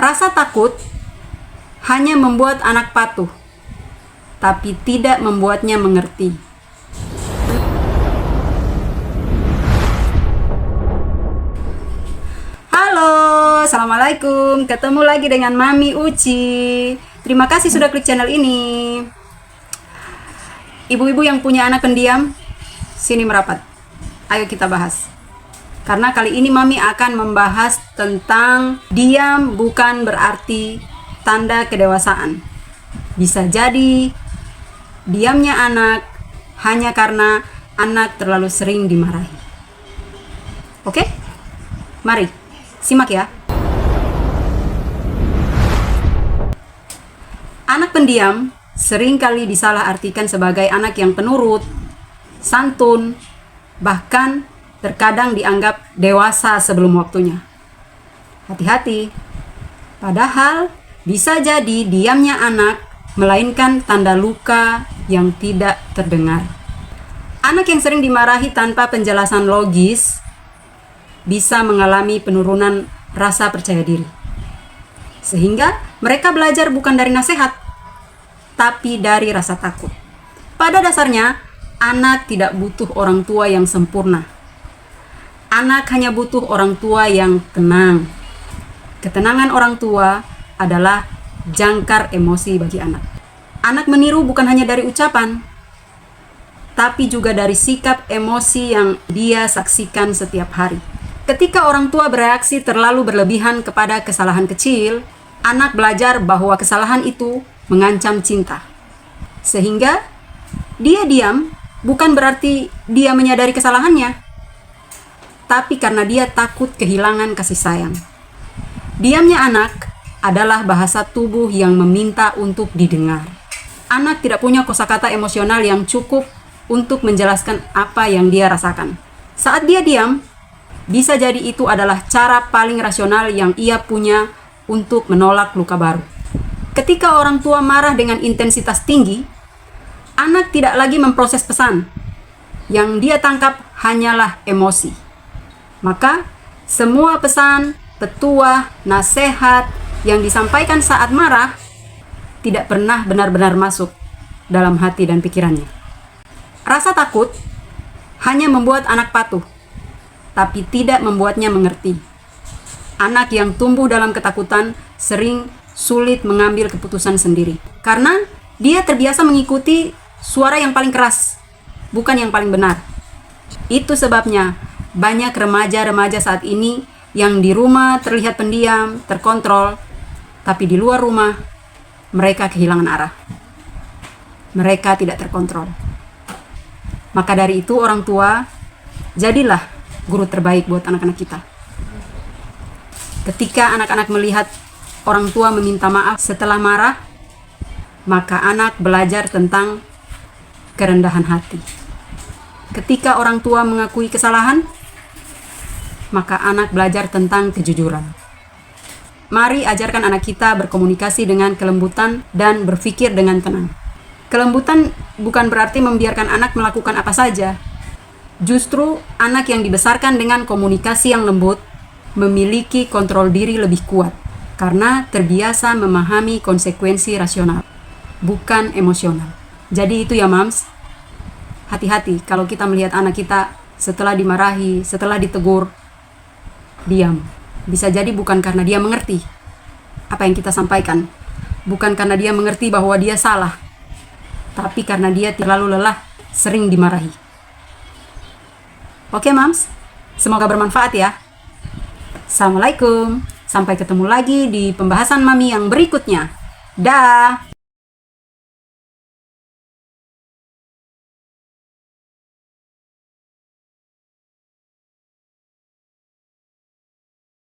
Rasa takut hanya membuat anak patuh, tapi tidak membuatnya mengerti. Halo, Assalamualaikum. Ketemu lagi dengan Mami Uci. Terima kasih sudah klik channel ini. Ibu-ibu yang punya anak pendiam, sini merapat. Ayo kita bahas. Karena kali ini Mami akan membahas tentang diam bukan berarti tanda kedewasaan. Bisa jadi diamnya anak hanya karena anak terlalu sering dimarahi. Oke? Mari, simak ya. Anak pendiam seringkali disalahartikan sebagai anak yang penurut, santun, bahkan terkadang dianggap dewasa sebelum waktunya. Hati-hati, padahal bisa jadi diamnya anak melainkan tanda luka yang tidak terdengar. Anak yang sering dimarahi tanpa penjelasan logis bisa mengalami penurunan rasa percaya diri. Sehingga mereka belajar bukan dari nasihat, tapi dari rasa takut. Pada dasarnya, anak tidak butuh orang tua yang sempurna. Anak hanya butuh orang tua yang tenang. Ketenangan orang tua adalah jangkar emosi bagi anak. Anak meniru bukan hanya dari ucapan, tapi juga dari sikap emosi yang dia saksikan setiap hari. Ketika orang tua bereaksi terlalu berlebihan kepada kesalahan kecil, anak belajar bahwa kesalahan itu mengancam cinta. Sehingga dia diam bukan berarti dia menyadari kesalahannya, tapi karena dia takut kehilangan kasih sayang. Diamnya anak adalah bahasa tubuh yang meminta untuk didengar. Anak tidak punya kosakata emosional yang cukup untuk menjelaskan apa yang dia rasakan. Saat dia diam, bisa jadi itu adalah cara paling rasional yang ia punya untuk menolak luka baru. Ketika orang tua marah dengan intensitas tinggi, anak tidak lagi memproses pesan. Yang dia tangkap hanyalah emosi. Maka, semua pesan, petuah, nasihat yang disampaikan saat marah tidak pernah benar-benar masuk dalam hati dan pikirannya. Rasa takut hanya membuat anak patuh, tapi tidak membuatnya mengerti. Anak yang tumbuh dalam ketakutan sering sulit mengambil keputusan sendiri, karena dia terbiasa mengikuti suara yang paling keras, bukan yang paling benar. Itu sebabnya banyak remaja-remaja saat ini yang di rumah terlihat pendiam, terkontrol, tapi di luar rumah mereka kehilangan arah. Mereka tidak terkontrol. Maka dari itu orang tua, jadilah guru terbaik buat anak-anak kita. Ketika anak-anak melihat orang tua meminta maaf setelah marah, maka anak belajar tentang kerendahan hati. Ketika orang tua mengakui kesalahan, maka anak belajar tentang kejujuran. Mari ajarkan anak kita berkomunikasi dengan kelembutan dan berpikir dengan tenang. Kelembutan bukan berarti membiarkan anak melakukan apa saja. Justru anak yang dibesarkan dengan komunikasi yang lembut memiliki kontrol diri lebih kuat karena terbiasa memahami konsekuensi rasional, bukan emosional. Jadi itu ya mams, hati-hati kalau kita melihat anak kita setelah dimarahi, setelah ditegur, diam. Bisa jadi bukan karena dia mengerti apa yang kita sampaikan, bukan karena dia mengerti bahwa dia salah, tapi karena dia terlalu lelah sering dimarahi. Oke mams, semoga bermanfaat ya. Assalamualaikum, sampai ketemu lagi di pembahasan Mami yang berikutnya. Dah.